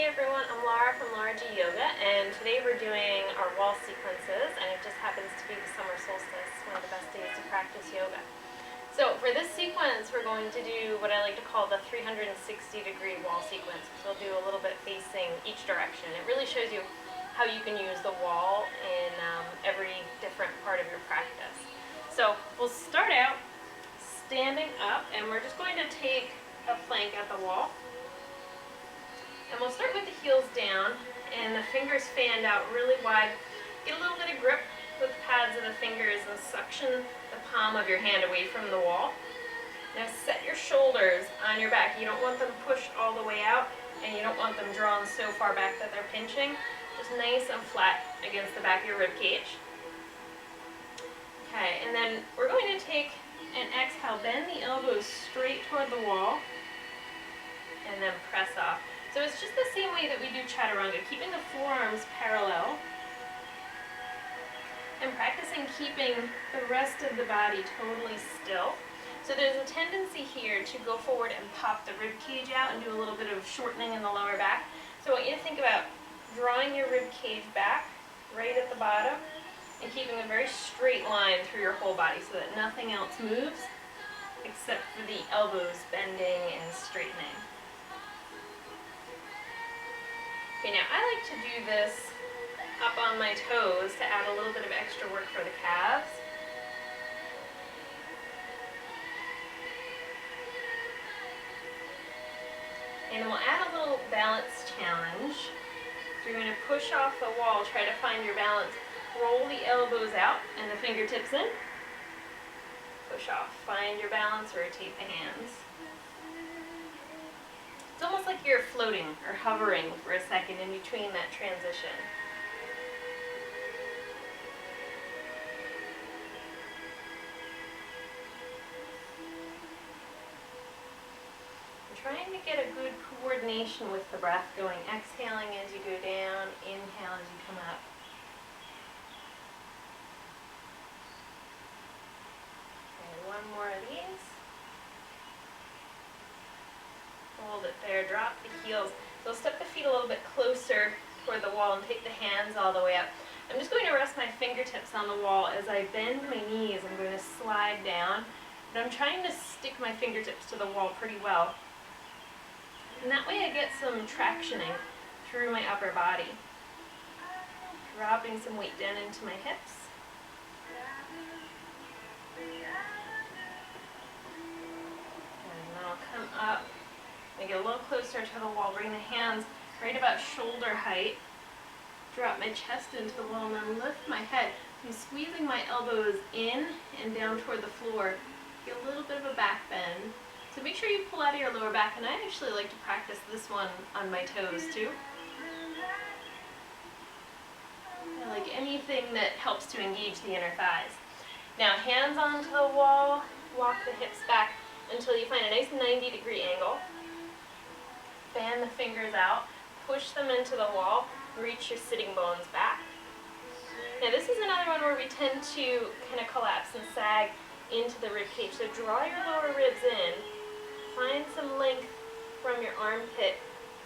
Hey everyone, I'm Laura from LauraGYOGA, and today we're doing our wall sequences, and it just happens to be the summer solstice, one of the best days to practice yoga. So for this sequence, we're going to do what I like to call the 360-degree wall sequence. So we'll do a little bit facing each direction. It really shows you how you can use the wall in every different part of your practice. So we'll start out standing up, and we're just going to take a plank at the wall. And we'll start with the heels down and the fingers fanned out really wide. Get a little bit of grip with the pads of the fingers and suction the palm of your hand away from the wall. Now set your shoulders on your back. You don't want them pushed all the way out, and you don't want them drawn so far back that they're pinching. Just nice and flat against the back of your rib cage. Okay, and then we're going to take an exhale, bend the elbows straight toward the wall, and then press off. So it's just the same way that we do chaturanga, keeping the forearms parallel and practicing keeping the rest of the body totally still. So there's a tendency here to go forward and pop the rib cage out and do a little bit of shortening in the lower back. So I want you to think about drawing your rib cage back right at the bottom and keeping a very straight line through your whole body so that nothing else moves except for the elbows bending and straightening. Okay, now I like to do this up on my toes to add a little bit of extra work for the calves. And we'll add a little balance challenge. So you're going to push off the wall, try to find your balance. Roll the elbows out and the fingertips in. Push off, find your balance, rotate the hands. It's almost like you're floating or hovering for a second in between that transition. I'm trying to get a good coordination with the breath going. Exhaling as you go down, inhale as you come up. Okay, one more of these. Hold it there, drop the heels. So step the feet a little bit closer toward the wall and take the hands all the way up. I'm just going to rest my fingertips on the wall. As I bend my knees, I'm going to slide down. But I'm trying to stick my fingertips to the wall pretty well. And that way I get some tractioning through my upper body. Dropping some weight down into my hips. And then I'll come up. Get a little closer to the wall, bring the hands right about shoulder height, drop my chest into the wall, and then lift my head. I'm squeezing my elbows in and down toward the floor. Get a little bit of a back bend. So make sure you pull out of your lower back, and I actually like to practice this one on my toes too. I like anything that helps to engage the inner thighs. Now hands onto the wall, walk the hips back until you find a nice 90-degree angle. Fan the fingers out, push them into the wall, reach your sitting bones back. Now this is another one where we tend to kind of collapse and sag into the rib cage. So draw your lower ribs in, find some length from your armpit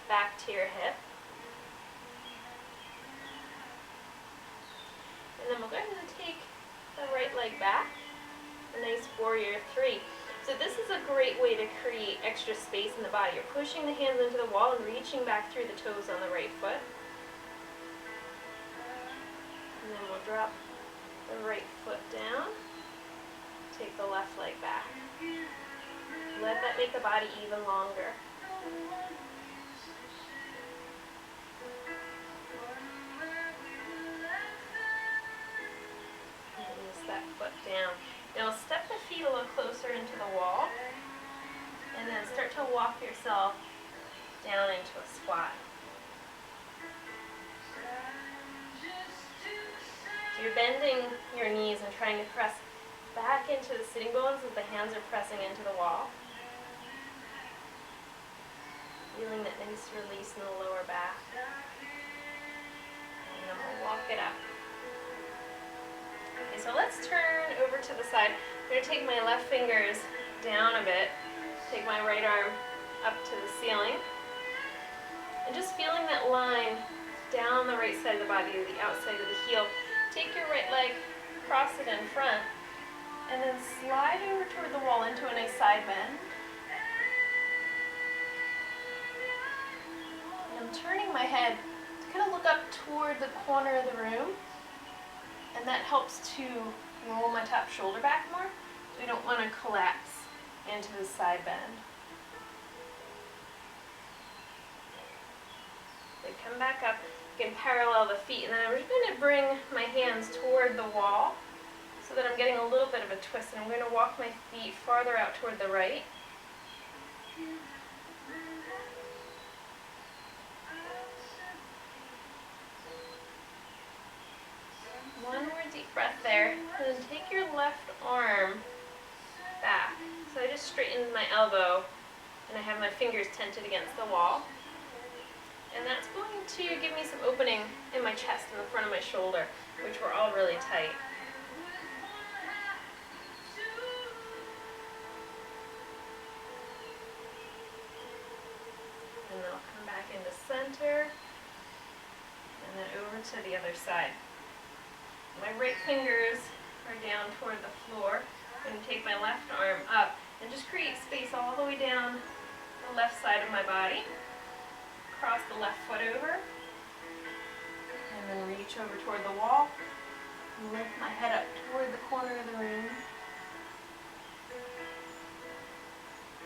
back to your hip. And then we'll go ahead and take the right leg back, a nice warrior three. So this is a great way to create extra space in the body. You're pushing the hands into the wall and reaching back through the toes on the right foot. And then we'll drop the right foot down. Take the left leg back. Let that make the body even longer. Release that foot down. Now step the feet a little closer into the wall, and then start to walk yourself down into a squat. So you're bending your knees and trying to press back into the sitting bones as the hands are pressing into the wall. Feeling that nice release in the lower back. And then we'll walk it up. Okay, so let's turn over to the side. I'm going to take my left fingers down a bit, take my right arm up to the ceiling, And just feeling that line down the right side of the body to the outside of the heel. Take your right leg, cross it in front, and then slide over toward the wall into a nice side bend. And I'm turning my head to kind of look up toward the corner of the room, and that helps to roll my top shoulder back more. So we don't want to collapse into the side bend. So come back up, you can parallel the feet, and then I'm just going to bring my hands toward the wall so that I'm getting a little bit of a twist, and I'm going to walk my feet farther out toward the right. One more deep breath there, and then take your left arm back. So I just straightened my elbow, and I have my fingers tented against the wall. And that's going to give me some opening in my chest and the front of my shoulder, which were all really tight. And then I'll come back into center, and then over to the other side. My right fingers are down toward the floor. I'm going to take my left arm up and just create space all the way down the left side of my body. Cross the left foot over, and then reach over toward the wall, and lift my head up toward the corner of the room.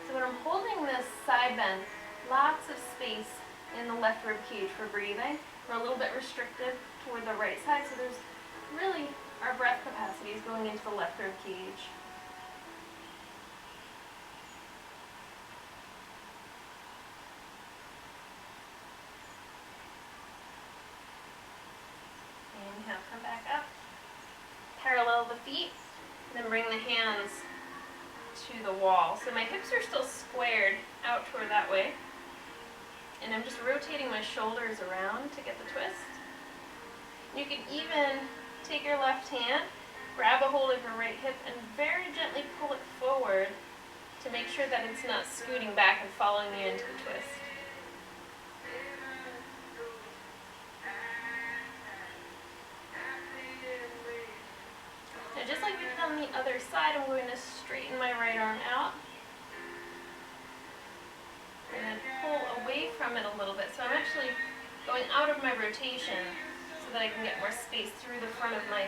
So when I'm holding this side bend, lots of space in the left rib cage for breathing. We're a little bit restricted toward the right side, so there's really our breath capacity is going into the left rib cage. Inhale, come back up, parallel the feet, and then bring the hands to the wall. So my hips are still squared out toward that way, and I'm just rotating my shoulders around to get the twist. You can even take your left hand, grab a hold of your right hip, and very gently pull it forward to make sure that it's not scooting back and following you into the twist. Now just like we did on the other side, I'm going to straighten my right arm out and then pull away from it a little bit. So I'm actually going out of my rotation so that I can get more space through the front of my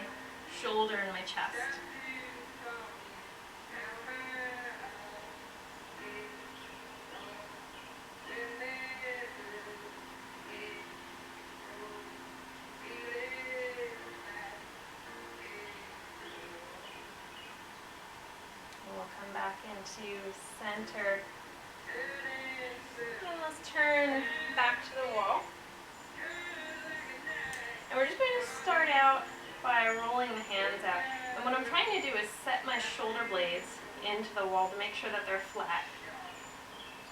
shoulder and my chest. And we'll come back into center. And let's turn back to the wall. And we're just going to start out by rolling the hands out. And what I'm trying to do is set my shoulder blades into the wall to make sure that they're flat.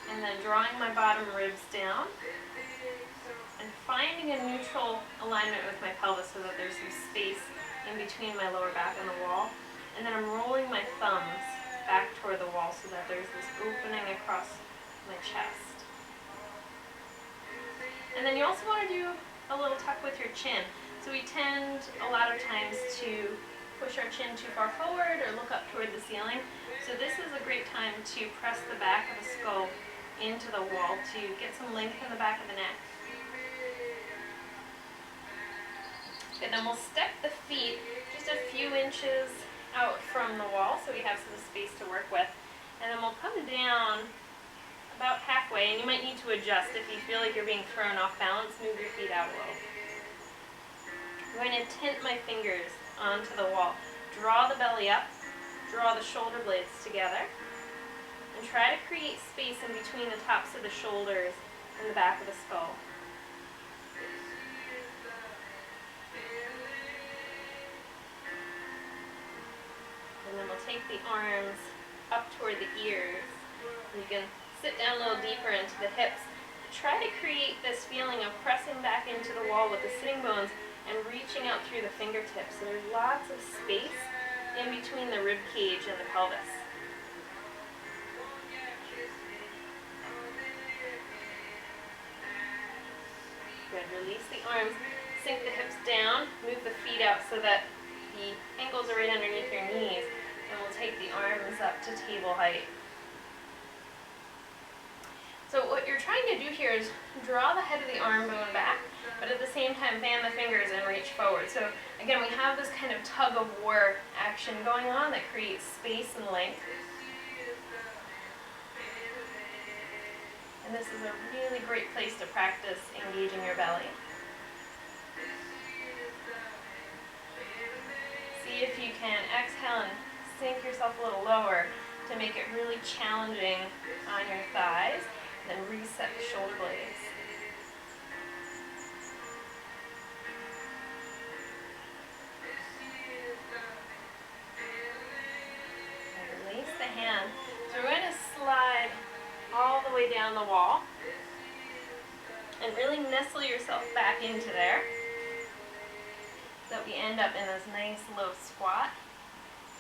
And then drawing my bottom ribs down and finding a neutral alignment with my pelvis so that there's some space in between my lower back and the wall. And then I'm rolling my thumbs back toward the wall so that there's this opening across my chest. And then you also want to do a little tuck with your chin. So we tend a lot of times to push our chin too far forward or look up toward the ceiling. So this is a great time to press the back of the skull into the wall to get some length in the back of the neck. And then we'll step the feet just a few inches out from the wall so we have some space to work with. And then we'll come down about halfway, and you might need to adjust if you feel like you're being thrown off balance. Move your feet out a little. I'm going to tent my fingers onto the wall. Draw the belly up, draw the shoulder blades together, and try to create space in between the tops of the shoulders and the back of the skull. And then we'll take the arms up toward the ears. You can sit down a little deeper into the hips. Try to create this feeling of pressing back into the wall with the sitting bones and reaching out through the fingertips. So there's lots of space in between the rib cage and the pelvis. Good. Release the arms, sink the hips down, move the feet out so that the ankles are right underneath your knees, and we'll take the arms up to table height. So what you're trying to do here is draw the head of the arm bone back, but at the same time fan the fingers and reach forward. So again, we have this kind of tug of war action going on that creates space and length. And this is a really great place to practice engaging your belly. See if you can exhale and sink yourself a little lower to make it really challenging on your thighs. Then reset the shoulder blades. And release the hand. So we're going to slide all the way down the wall and really nestle yourself back into there so that we end up in this nice low squat.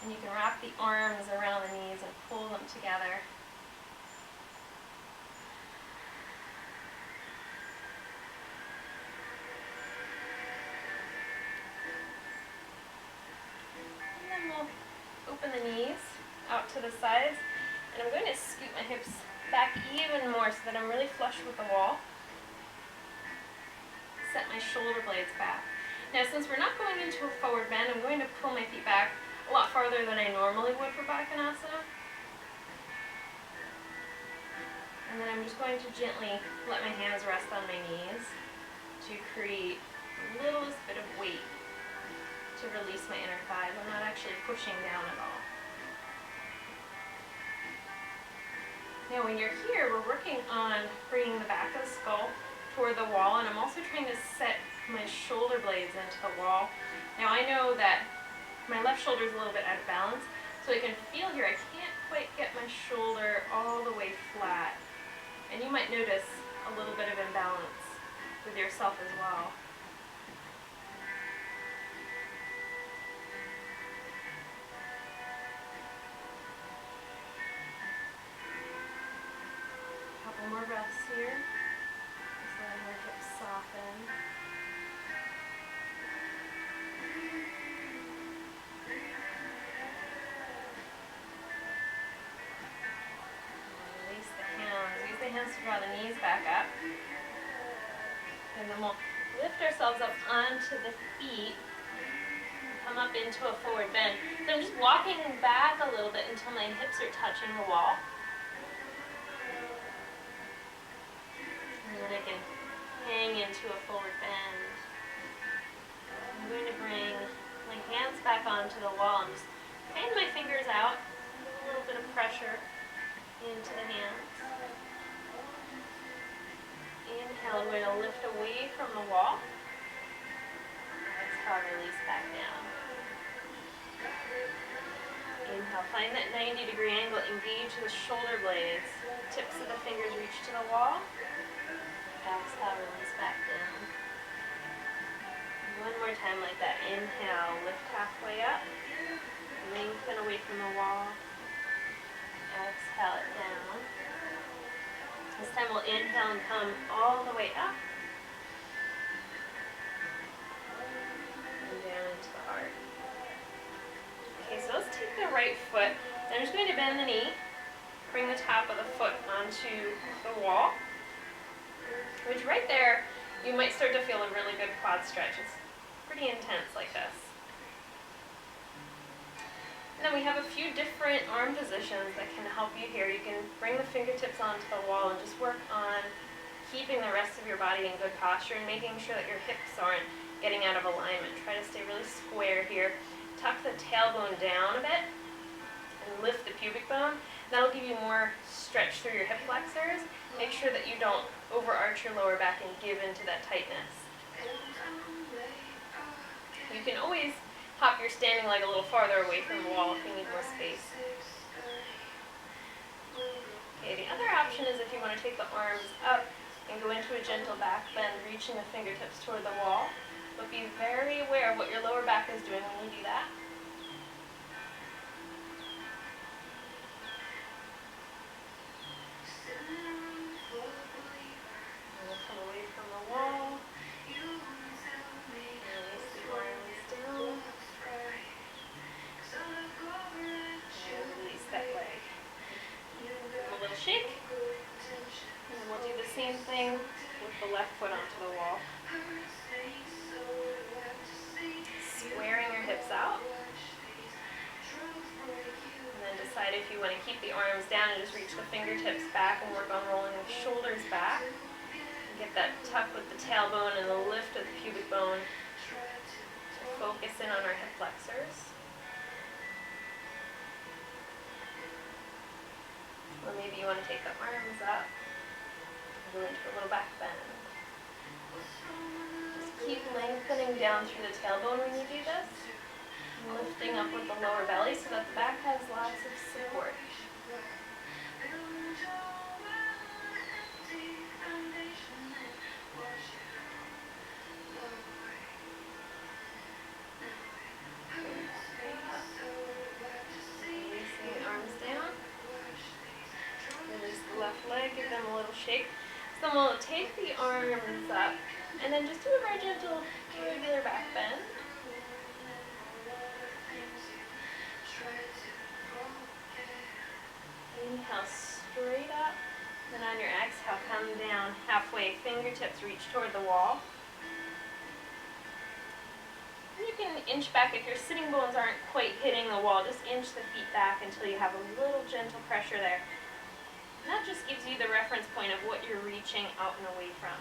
And you can wrap the arms around the knees and pull them together. Open the knees out to the sides, and I'm going to scoot my hips back even more so that I'm really flush with the wall. Set my shoulder blades back. Now, since we're not going into a forward bend, I'm going to pull my feet back a lot farther than I normally would for Bakkanasana. And then I'm just going to gently let my hands rest on my knees to create the littlest bit of weight to release my inner thighs. I'm not actually pushing down at all. Now when you're here, we're working on bringing the back of the skull toward the wall, and I'm also trying to set my shoulder blades into the wall. Now I know that my left shoulder is a little bit out of balance, so I can feel here I can't quite get my shoulder all the way flat. And you might notice a little bit of imbalance with yourself as well. More breaths here. Just letting your hips soften. Release the hands. Use the hands to draw the knees back up. And then we'll lift ourselves up onto the feet. Come up into a forward bend. So I'm just walking back a little bit until my hips are touching the wall. And then I can hang into a forward bend. I'm going to bring my hands back onto the wall and just fan my fingers out. A little bit of pressure into the hands. Inhale, I'm going to lift away from the wall. Exhale, release back down. Inhale, find that 90-degree angle, engage the shoulder blades. Tips of the fingers reach to the wall. Exhale, release back down. One more time like that. Inhale, lift halfway up. Lengthen away from the wall. Exhale it down. This time we'll inhale and come all the way up. And down into the heart. Okay, so let's take the right foot. I'm just going to bend the knee. Bring the top of the foot onto the wall. Which right there, you might start to feel a really good quad stretch. It's pretty intense like this. And then we have a few different arm positions that can help you here. You can bring the fingertips onto the wall and just work on keeping the rest of your body in good posture and making sure that your hips aren't getting out of alignment. Try to stay really square here. Tuck the tailbone down a bit and lift the pubic bone. That'll give you more stretch through your hip flexors. Make sure that you don't overarch your lower back and give into that tightness. You can always hop your standing leg a little farther away from the wall if you need more space. Okay, the other option is if you want to take the arms up and go into a gentle back bend, reaching the fingertips toward the wall. But be very aware of what your lower back is doing when you do that. same thing with the left foot onto the wall. Squaring your hips out. And then decide if you want to keep the arms down and just reach the fingertips back and work on rolling the shoulders back. And get that tuck with the tailbone and the lift of the pubic bone to focus in on our hip flexors. Or maybe you want to take the arms up and go into a little back bend. Just keep lengthening down through the tailbone when you do this. Lifting up with the lower belly so that the back has lots of support. Releasing the arms down. Release the left leg, give them a little shake. So then we'll take the arms up and then just do a very gentle, regular back bend. Inhale straight up, then on your exhale come down halfway, fingertips reach toward the wall. And you can inch back if your sitting bones aren't quite hitting the wall, just inch the feet back until you have a little gentle pressure there. And that just gives you the reference point of what you're reaching out and away from.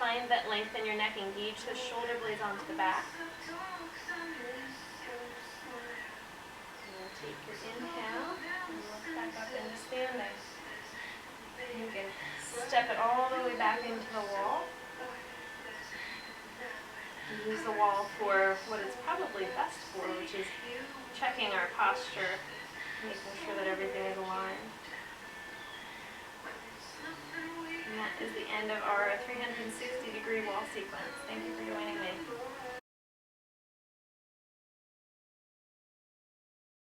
Find that length in your neck, engage the shoulder blades onto the back. Take your inhale and look back up into standing. You can step it all the way back into the wall. Use the wall for what it's probably best for, which is checking our posture, making sure that everything is aligned. And that is the end of our 360-degree wall sequence. Thank you for